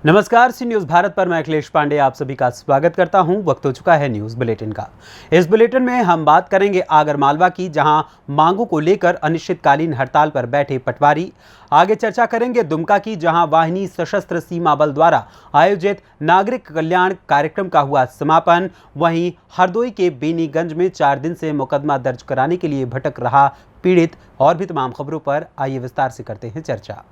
नमस्कार, सी न्यूज़ भारत पर मैं अखिलेश पांडे आप सभी का स्वागत करता हूं। वक्त हो चुका है न्यूज़ बुलेटिन का। इस बुलेटिन में हम बात करेंगे आगरमालवा की, जहां मांगों को लेकर अनिश्चितकालीन हड़ताल पर बैठे पटवारी। आगे चर्चा करेंगे दुमका की, जहां वाहिनी सशस्त्र सीमा बल द्वारा आयोजित नागरिक कल्याण कार्यक्रम का हुआ समापन। वहीं हरदोई के बेनीगंज में 4 दिन से मुकदमा दर्ज कराने के लिए भटक रहा पीड़ित। और भी तमाम खबरों पर आइए विस्तार से करते हैं चर्चा।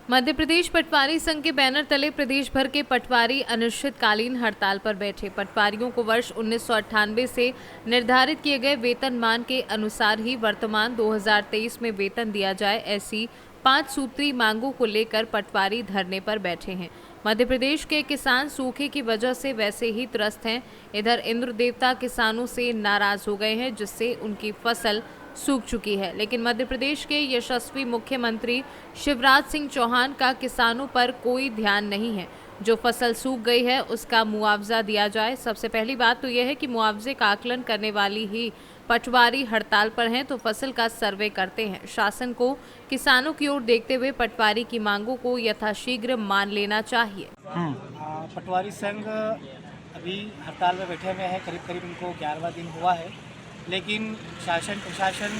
मध्य प्रदेश पटवारी संघ के बैनर तले प्रदेश भर के पटवारी अनिश्चितकालीन हड़ताल पर बैठे। पटवारियों को वर्ष 1998 से निर्धारित किए गए वेतनमान के अनुसार ही वर्तमान 2023 में वेतन दिया जाए, ऐसी 5 सूत्री मांगों को लेकर पटवारी धरने पर बैठे हैं। मध्य प्रदेश के किसान सूखे की वजह से वैसे ही त्रस्त हैं। इधर इंद्र देवता किसानों से नाराज हो गए हैं, जिससे उनकी फसल सूख चुकी है। लेकिन मध्य प्रदेश के यशस्वी मुख्यमंत्री शिवराज सिंह चौहान का किसानों पर कोई ध्यान नहीं है। जो फसल सूख गई है उसका मुआवजा दिया जाए। सबसे पहली बात तो यह है कि मुआवजे का आकलन करने वाली ही पटवारी हड़ताल पर हैं तो फसल का सर्वे करते हैं। शासन को किसानों की ओर देखते हुए पटवारी की मांगों को यथाशीघ्र मान लेना चाहिए। पटवारी संघ अभी हड़ताल में बैठे हुए हैं, करीब करीब इनको 11वां दिन हुआ है, लेकिन शासन प्रशासन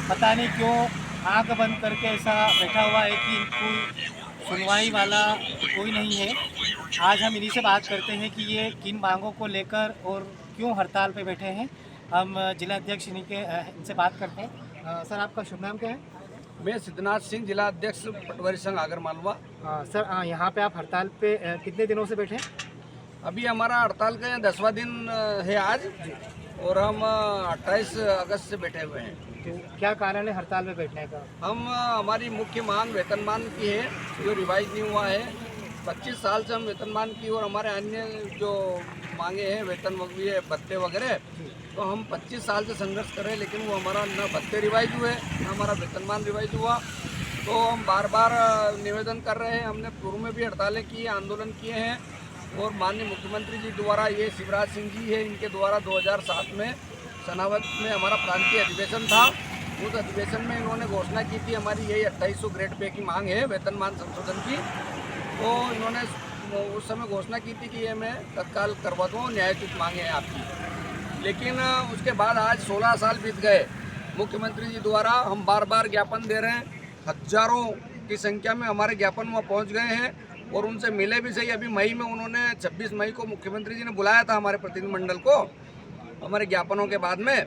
पता नहीं क्यों आंख बंद करके ऐसा बैठा हुआ है कि इनको सुनवाई वाला कोई नहीं है। आज हम इन्हीं से बात करते हैं कि ये किन मांगों को लेकर और क्यों हड़ताल पे बैठे हैं। हम जिला अध्यक्ष इनसे बात करते हैं। सर, आपका शुभ नाम क्या है? मैं सिद्धनाथ सिंह, जिला अध्यक्ष पटवारी संघ आगरमालवा। सर, यहाँ पे आप हड़ताल पे कितने दिनों से बैठे हैं? अभी हमारा हड़ताल का 10वां दिन है आज, और हम 28 अगस्त से बैठे हुए हैं। तो क्या कारण है हड़ताल में बैठने का? हमारी मुख्य मांग वेतनमान की है, जो रिवाइज नहीं हुआ है। 25 साल से हम वेतनमान की और हमारे अन्य जो मांगे हैं वेतन वगैरह भत्ते वगैरह, तो हम 25 साल से संघर्ष कर रहे हैं, लेकिन वो हमारा न भत्ते रिवाइज हुए न हमारा वेतनमान रिवाइज हुआ। तो हम बार बार निवेदन कर रहे हैं। हमने पूर्व में भी हड़तालें की, आंदोलन किए हैं, और माननीय मुख्यमंत्री जी द्वारा, ये शिवराज सिंह जी है, इनके द्वारा 2007 में सनावत में हमारा प्रांतीय अधिवेशन था। उस अधिवेशन में इन्होंने घोषणा की थी, हमारी यही 2800 ग्रेड पे की मांग है वेतनमान संशोधन की। तो इन्होंने उस समय घोषणा की थी कि ये मैं तत्काल करवा दूँ, न्यायोचित मांगे हैं आपकी। लेकिन उसके बाद आज 16 साल बीत गए। मुख्यमंत्री जी द्वारा हम बार बार ज्ञापन दे रहे हैं, हजारों की संख्या में हमारे ज्ञापन वहाँ पहुँच गए हैं, और उनसे मिले भी सही। अभी मई में उन्होंने 26 मई को मुख्यमंत्री जी ने बुलाया था हमारे प्रतिनिधिमंडल को हमारे ज्ञापनों के बाद में।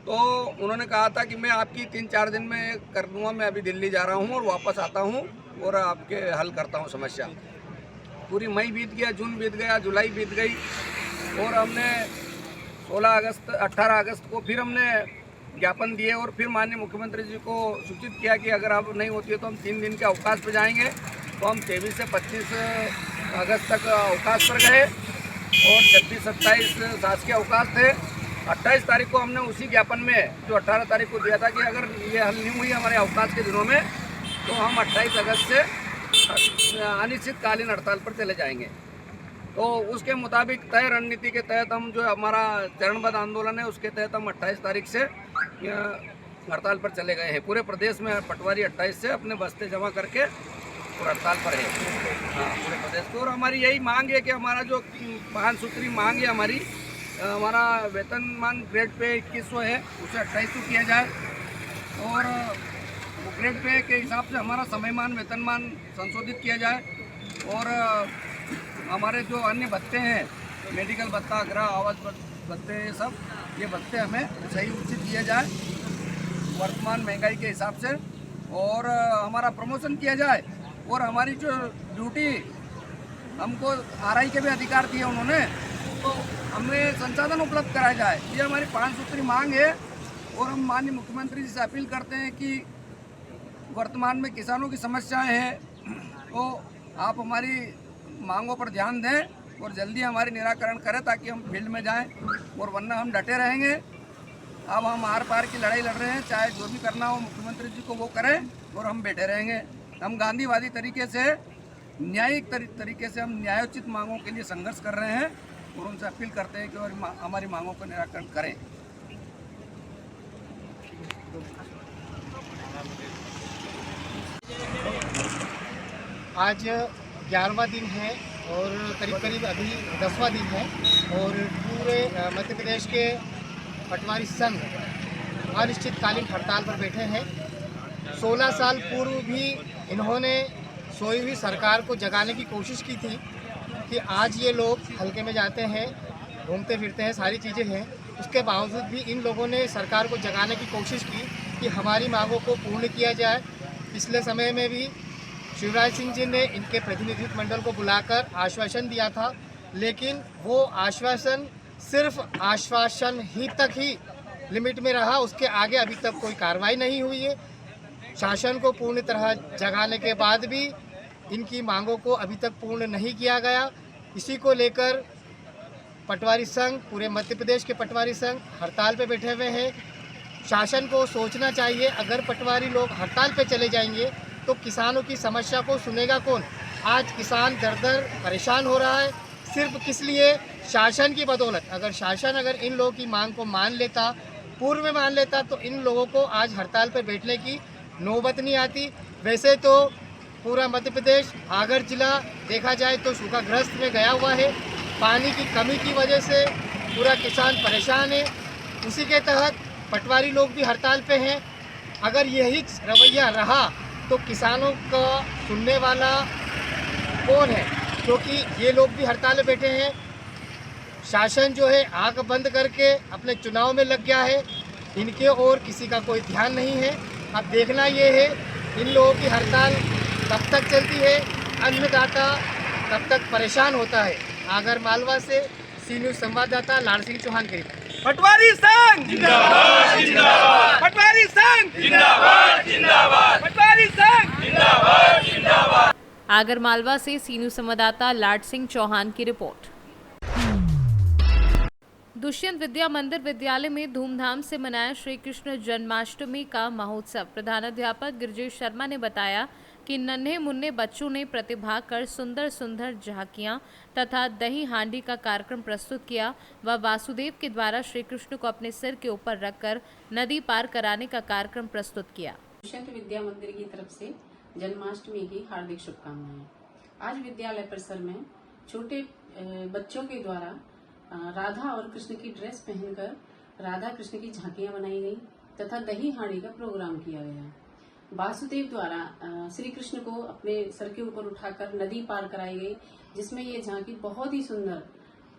तो उन्होंने कहा था कि मैं आपकी 3-4 दिन में कर दूँगा, मैं अभी दिल्ली जा रहा हूँ और वापस आता हूँ और आपके हल करता हूँ समस्या। पूरी मई बीत गया, जून बीत गया, जुलाई बीत गई, और हमने 18 अगस्त को फिर हमने ज्ञापन दिए, और फिर माननीय मुख्यमंत्री जी को सूचित किया कि अगर अब नहीं होती है तो हम 3 दिन के अवकाश पर जाएंगे। तो हम 23 से 25 अगस्त तक अवकाश पर गए, और 26-27 शासकीय अवकाश थे। 28 तारीख को हमने उसी ज्ञापन में जो 18 तारीख को दिया था कि अगर ये हल नहीं हुई हमारे अवकाश के दिनों में, तो हम 28 अगस्त से अनिश्चितकालीन हड़ताल पर चले जाएंगे। तो उसके मुताबिक तय रणनीति के तहत हम, जो हमारा चरणबद्ध आंदोलन है उसके तहत हम 28 तारीख से हड़ताल पर चले गए हैं। पूरे प्रदेश में पटवारी 28 से अपने बस्ते जमा करके और हड़ताल पर है। हाँ, पूरे प्रदेश को। और हमारी यही मांग है कि हमारा जो 5 सूत्री मांग है हमारा वेतनमान ग्रेड पे 2100 है, उसे 2800 किया जाए, और वो ग्रेड पे के हिसाब से हमारा समयमान वेतनमान संशोधित किया जाए, और हमारे जो अन्य भत्ते हैं, मेडिकल भत्ता, गृह आवास भत्ते, ये सब ये भत्ते हमें सही उचित दिए जाए वर्तमान महंगाई के हिसाब से, और हमारा प्रमोशन किया जाए, और हमारी जो ड्यूटी हमको RI के भी अधिकार दिए उन्होंने, तो हमें संसाधन उपलब्ध कराया जाए। ये हमारी 5 सूत्री मांग है, और हम माननीय मुख्यमंत्री जी से अपील करते हैं कि वर्तमान में किसानों की समस्याएं हैं, तो आप हमारी मांगों पर ध्यान दें और जल्दी हमारी निराकरण करें, ताकि हम फील्ड में जाएं, और वरना हम डटे रहेंगे। अब हम आर पार की लड़ाई लड़ रहे हैं, चाहे जो भी करना हो मुख्यमंत्री जी को वो करें, और हम बैठे रहेंगे। हम गांधीवादी तरीके से, न्यायिक तरीके से हम न्यायोचित मांगों के लिए संघर्ष कर रहे हैं, और उनसे अपील करते हैं कि हमारी मांगों का निराकरण करें। आज 11वां दिन है और करीब करीब अभी 10वां दिन है और पूरे मध्य प्रदेश के पटवारी संघ अनिश्चितकालीन हड़ताल पर बैठे हैं। 16 साल पूर्व भी इन्होंने सोई हुई सरकार को जगाने की कोशिश की थी कि आज ये लोग हल्के में जाते हैं, घूमते फिरते हैं, सारी चीज़ें हैं। उसके बावजूद भी इन लोगों ने सरकार को जगाने की कोशिश की कि हमारी मांगों को पूर्ण किया जाए। पिछले समय में भी शिवराज सिंह जी ने इनके प्रतिनिधित्व मंडल को बुलाकर आश्वासन दिया था, लेकिन वो आश्वासन सिर्फ आश्वासन ही तक ही लिमिट में रहा, उसके आगे अभी तक कोई कार्रवाई नहीं हुई है। शासन को पूर्ण तरह जगाने के बाद भी इनकी मांगों को अभी तक पूर्ण नहीं किया गया। इसी को लेकर पटवारी संघ, पूरे मध्य प्रदेश के पटवारी संघ हड़ताल पे बैठे हुए हैं। शासन को सोचना चाहिए, अगर पटवारी लोग हड़ताल पे चले जाएंगे तो किसानों की समस्या को सुनेगा कौन। आज किसान दर परेशान हो रहा है, सिर्फ किस लिए? शासन की बदौलत। अगर शासन इन लोगों की मांग को मान लेता, पूर्व में मान लेता, तो इन लोगों को आज हड़ताल पर बैठने की नौबत नहीं आती। वैसे तो पूरा मध्य प्रदेश, आगर जिला देखा जाए तो सूखाग्रस्त में गया हुआ है। पानी की कमी की वजह से पूरा किसान परेशान है। उसी के तहत पटवारी लोग भी हड़ताल पे हैं। अगर यही रवैया रहा तो किसानों का सुनने वाला कौन है? क्योंकि ये लोग भी हड़ताल पे बैठे हैं। शासन जो है आंख बंद करके अपने चुनाव में लग गया है, इनके और किसी का कोई ध्यान नहीं है। अब देखना ये है इन लोगों की हड़ताल कब तक चलती है, अन्नदाता कब तक परेशान होता है। आगर मालवा से सी न्यूज़ संवाददाता लाड़ सिंह चौहान की रिपोर्ट। पटवारी संघ जिंदाबाद जिंदाबाद, पटवारी संघ जिंदाबाद जिंदाबाद, पटवारी संघ जिंदाबाद जिंदाबाद। आगर मालवा से सी न्यूज़ संवाददाता लाड़ सिंह चौहान की रिपोर्ट। दुष्यंत विद्या मंदिर विद्यालय में धूमधाम से मनाया श्री कृष्ण जन्माष्टमी का महोत्सव। प्रधानाध्यापक गिरिजेश शर्मा ने बताया कि नन्हे मुन्ने बच्चों ने प्रतिभाग कर सुंदर सुंदर झांकियां तथा दही हांडी का कार्यक्रम प्रस्तुत किया व वासुदेव के द्वारा श्री कृष्ण को अपने सिर के ऊपर रखकर नदी पार कराने का कार्यक्रम प्रस्तुत किया। दुष्यंत विद्या मंदिर की तरफ से जन्माष्टमी की हार्दिक शुभकामनाएं। आज विद्यालय परिसर में छोटे बच्चों के द्वारा राधा और कृष्ण की ड्रेस पहनकर राधा कृष्ण की झांकियां बनाई गई तथा दही हांडी का प्रोग्राम किया गया। वासुदेव द्वारा श्री कृष्ण को अपने सर के ऊपर उठाकर नदी पार कराई गई, जिसमें ये झांकी बहुत ही सुंदर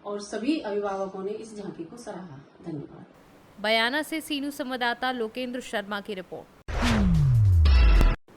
और सभी अभिभावकों ने इस झांकी को सराहा। धन्यवाद। बयाना से सी न्यूज़ संवाददाता लोकेंद्र शर्मा की रिपोर्ट।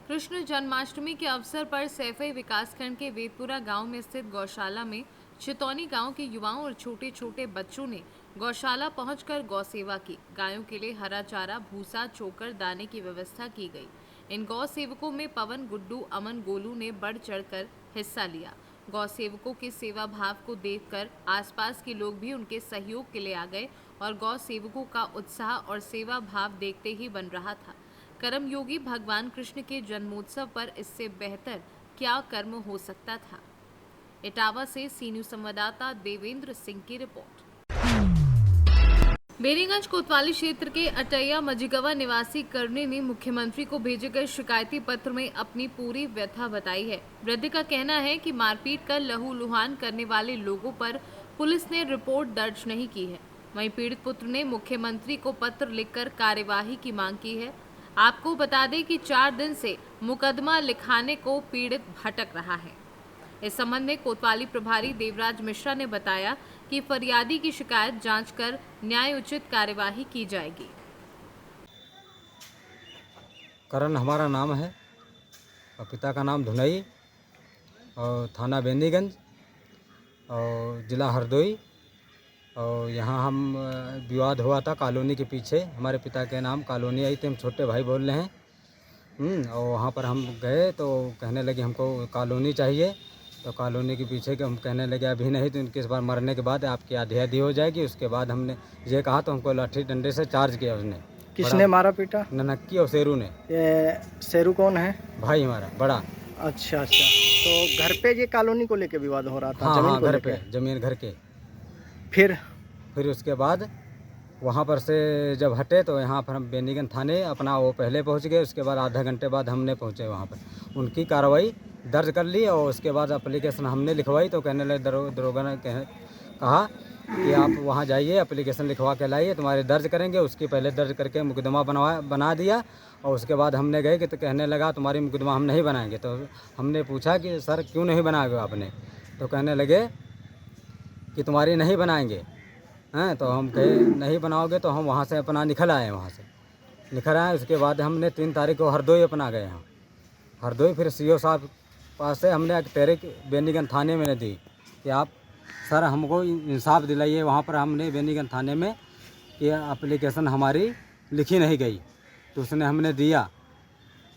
कृष्ण जन्माष्टमी के अवसर पर सैफई विकासखंड के वेदपुरा गांव में स्थित गौशाला में चितौनी गांव के युवाओं और छोटे छोटे बच्चों ने गौशाला पहुंचकर गौ सेवा की। गायों के लिए हरा चारा, भूसा, चोकर, दाने की व्यवस्था की गई। इन गौ सेवकों में पवन, गुड्डू, अमन, गोलू ने बढ़ चढ़कर हिस्सा लिया। गौ सेवकों के सेवा भाव को देखकर आसपास के लोग भी उनके सहयोग के लिए आ गए और गौ सेवकों का उत्साह और सेवा भाव देखते ही बन रहा था। कर्मयोगी भगवान कृष्ण के जन्मोत्सव पर इससे बेहतर क्या कर्म हो सकता था। इटावा से सी न्यूज़ संवाददाता देवेंद्र सिंह की रिपोर्ट। बेरीगंज कोतवाली क्षेत्र के अटैया मजिगवा निवासी करने ने मुख्यमंत्री को भेजे गए शिकायती पत्र में अपनी पूरी व्यथा बताई है। वृद्ध का कहना है कि मारपीट कर लहूलुहान करने वाले लोगों पर पुलिस ने रिपोर्ट दर्ज नहीं की है। वहीं पीड़ित पुत्र ने मुख्यमंत्री को पत्र लिखकर कार्यवाही की मांग की है। आपको बता दें कि 4 दिन से मुकदमा लिखाने को पीड़ित भटक रहा है। इस संबंध में कोतवाली प्रभारी देवराज मिश्रा ने बताया कि फरियादी की शिकायत जांच कर न्याय उचित कार्यवाही की जाएगी। करण हमारा नाम है और पिता का नाम धुनई और थाना बेनीगंज और ज़िला हरदोई। और यहाँ हम विवाद हुआ था कॉलोनी के पीछे, हमारे पिता के नाम कॉलोनी आई थी, हम छोटे भाई बोल रहे हैं। और वहाँ पर हम गए तो कहने लगे हमको कॉलोनी चाहिए। तो कॉलोनी के पीछे के हम कहने लगे अभी नहीं, तो इनके इस बार मरने के बाद आपकी आधी आधी हो जाएगी। उसके बाद हमने ये कहा तो हमको लाठी डंडे से चार्ज किया उसने। किसने मारा पीटा? ननक्की और शेरू ने। ये शेरू कौन है? भाई हमारा बड़ा। अच्छा, तो घर पे ये कॉलोनी को लेके विवाद हो रहा था? हाँ, घर पे, जमीन घर के। फिर उसके बाद वहाँ पर से जब हटे तो यहाँ पर हम बेनीगंज थाने अपना वो पहले पहुँच गए। उसके बाद आधा घंटे बाद हमने पहुँचे वहाँ पर। उनकी कार्रवाई दर्ज कर ली और उसके बाद एप्लीकेशन हमने लिखवाई तो कहने लगे दरोगा ने कहा कि आप वहाँ जाइए एप्लीकेशन लिखवा के लाइए, तुम्हारे दर्ज करेंगे। उसकी पहले दर्ज करके मुकदमा बना दिया और उसके बाद हमने गए कि तो कहने लगा तुम्हारी मुकदमा हम नहीं बनाएंगे। तो हमने पूछा कि सर क्यों नहीं बनाओगे आपने, तो कहने लगे कि तुम्हारी नहीं बनाएंगे हैं। तो हम कहे नहीं बनाओगे तो हम वहाँ से अपना निकल आए, वहाँ से निकल आए। उसके बाद हमने 3 तारीख को हरदोई अपना गए यहाँ हरदोई, फिर CO साहब पास से हमने तहरीक बेनीगंज थाने में दी कि आप सर हमको इंसाफ दिलाइए। वहाँ पर हमने बेनीगंज थाने में कि एप्लीकेशन हमारी लिखी नहीं गई, तो उसने हमने दिया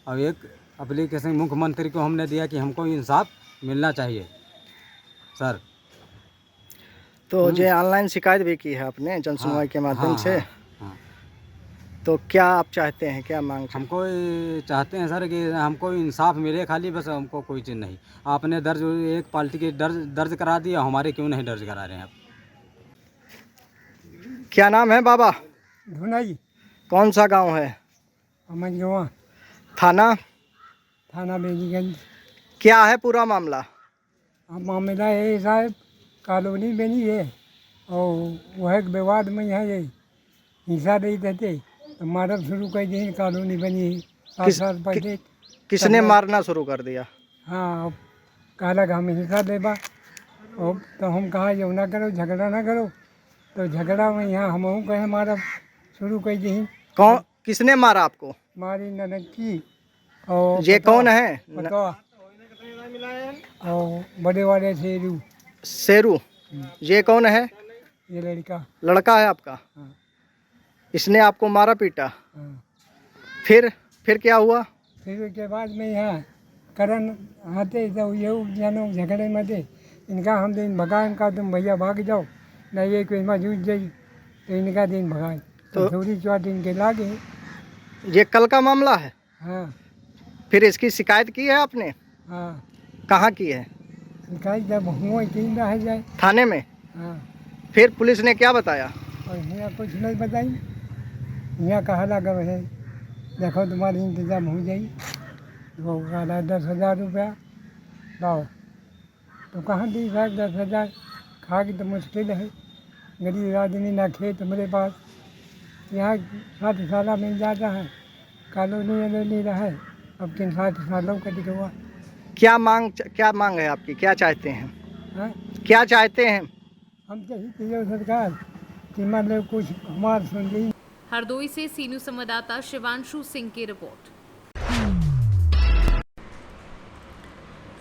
और एक एप्लीकेशन मुख्यमंत्री को हमने दिया कि हमको इंसाफ मिलना चाहिए सर। तो जो ऑनलाइन शिकायत भी की है आपने जनसुनवाई के माध्यम से, हाँ। तो क्या आप चाहते हैं, क्या मांग चाहते हमको ये चाहते हैं सर कि हमको इंसाफ मिले खाली, बस हमको कोई चीज़ नहीं। आपने दर्ज एक पार्टी की दर्ज करा दिया, हमारे क्यों नहीं दर्ज करा रहे हैं आप? क्या नाम है बाबा? धुनाई। कौन सा गांव है? अमनगवा, थाना बेनीगंज। क्या है पूरा मामला? अब मामला है साहब, कॉलोनी बनी है और वह विवाद में है ये हिस्सा नहीं देते तो मारब शुरू कर दी। कॉलोनी बनी है 7 साल पहले। किसने मारना शुरू कर दिया? हाँ, अब कहला कि हम हिस्सा देबा और तो हम कहा जो ना करो, झगड़ा ना करो। तो झगड़ा में यहाँ हम कहे मारब शुरू कर दी। कौन किसने मारा आपको? मारी ननकी और ये कौन है? पतवा और बड़े वाले शेरू। ये कौन है? ये लड़का है आपका? हाँ। इसने आपको मारा पीटा? हाँ। फिर क्या हुआ? फिर उसके बाद में यहाँ करण आते तो ये जानो झगड़े में दे इनका हम दिन भगा, इनका तुम भैया भाग जाओ न, ये कोई मौजूद जाई तो इनका दिन भगाए तो थोड़ी चौट इनके लागे। ये कल का मामला है? हाँ। फिर इसकी शिकायत की है आपने? हाँ। कहाँ की है? शिकायत जब हुआ 3 रह जाए थाने में। हाँ। फिर पुलिस ने क्या बताया? और यहाँ कुछ नहीं बताई, यहाँ कहा लगा है देखो तुम्हारी इंतजाम हो जाई। वो कहा 10,000 रुपया लाओ, तो कहाँ दी साहब 10,000? खा की तो मुश्किल है, गरीब आदमी ना खेत मेरे पास। यहाँ 60 साल मिल जाता है, कॉलोनी नहीं रहे अब 60 सालों का दिखवा। क्या मांग है आपकी? क्या चाहते हैं? हाँ? क्या चाहते हैं? हम चाहिए सरकार कि मतलब कुछ हमार सुन ली। हरदोई से सीनू संवाददाता शिवांशु सिंह की रिपोर्ट।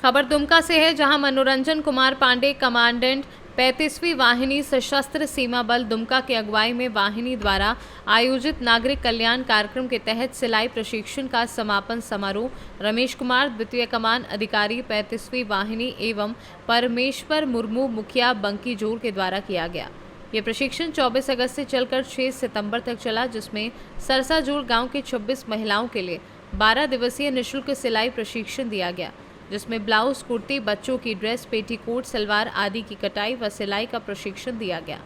खबर दुमका से है, जहां मनोरंजन कुमार पांडे कमांडेंट 35वीं वाहिनी सशस्त्र सीमा बल दुमका के अगुवाई में वाहिनी द्वारा आयोजित नागरिक कल्याण कार्यक्रम के तहत सिलाई प्रशिक्षण का समापन समारोह रमेश कुमार द्वितीय कमान अधिकारी 35वीं वाहिनी एवं परमेश्वर मुर्मू मुखिया बंकी जोर के द्वारा किया गया। ये प्रशिक्षण 24 अगस्त से चलकर 6 सितंबर तक चला, जिसमें सरसाजोड़ गांव के 26 महिलाओं के लिए 12 दिवसीय निःशुल्क सिलाई प्रशिक्षण दिया गया, जिसमें ब्लाउज, कुर्ती, बच्चों की ड्रेस, पेटीकोट, सलवार आदि की कटाई व सिलाई का प्रशिक्षण दिया गया।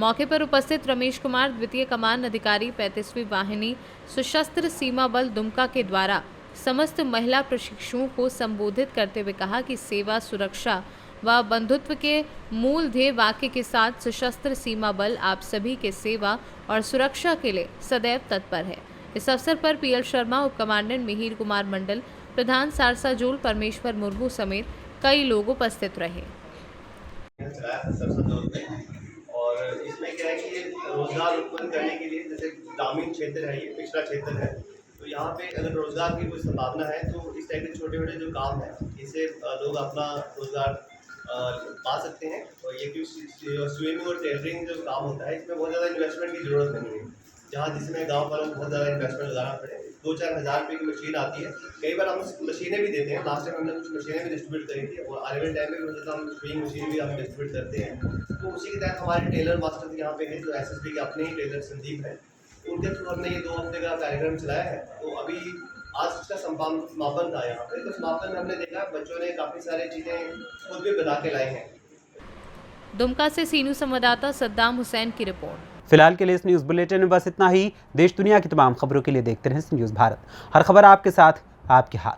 मौके पर उपस्थित रमेश कुमार द्वितीय कमान अधिकारी 35वीं वाहिनी सशस्त्र सीमा बल दुमका के द्वारा समस्त महिला प्रशिक्षुओं को संबोधित करते हुए कहा कि सेवा, सुरक्षा व बंधुत्व के मूल ध्येय वाक्य के साथ सशस्त्र सीमा बल आप सभी के सेवा और सुरक्षा के लिए सदैव तत्पर है। इस अवसर पर PL शर्मा, उप कमांडेंट मिहिर कुमार मंडल, प्रधान सारसाजोल परमेश्वर मुर्मू समेत कई लोग उपस्थित रहे। और इसमें क्या है कि रोजगार उत्पन्न करने के लिए, जैसे ग्रामीण क्षेत्र है, ये पिछड़ा क्षेत्र है, तो यहाँ पे अगर रोजगार की कोई संभावना है तो इस टाइप के छोटे छोटे जो काम है इससे लोग अपना रोजगार पा सकते हैं। और ये स्विमिंग और टेलरिंग जो काम होता है इसमें बहुत ज़्यादा इन्वेस्टमेंट की ज़रूरत नहीं है, जहाँ जिसमें गांव वालों को बहुत ज़्यादा इन्वेस्टमेंट लगाना पड़े। 2-4 हज़ार रुपये की मशीन आती है, कई बार हम मशीनें भी देते हैं। लास्ट टाइम हमने कुछ मशीनें भी डिस्ट्रीब्यूट करी थी और आने वाले टाइम में मतलब हम स्विंग मशीन भी हम डिस्ट्रीब्यूट करते हैं। तो उसी के तहत हमारे टेलर मास्टर यहाँ पे हैं जो SSB के अपने ही टेलर संदीप हैं, उनके थ्रू हमने ये 2 हफ्ते का कार्यक्रम चलाया है। तो अभी आज इसका समापन था यहाँ पे, तो समापन में हमने देखा बच्चों ने काफ़ी सारी चीज़ें खुद भी बना के लाए हैं। दुमका से सीनू संवाददाता सद्दाम हुसैन की रिपोर्ट। फिलहाल के लिए इस न्यूज़ बुलेटिन में बस इतना ही। देश दुनिया की तमाम खबरों के लिए देखते रहें न्यूज़ भारत। हर खबर आपके साथ, आपके हाथ।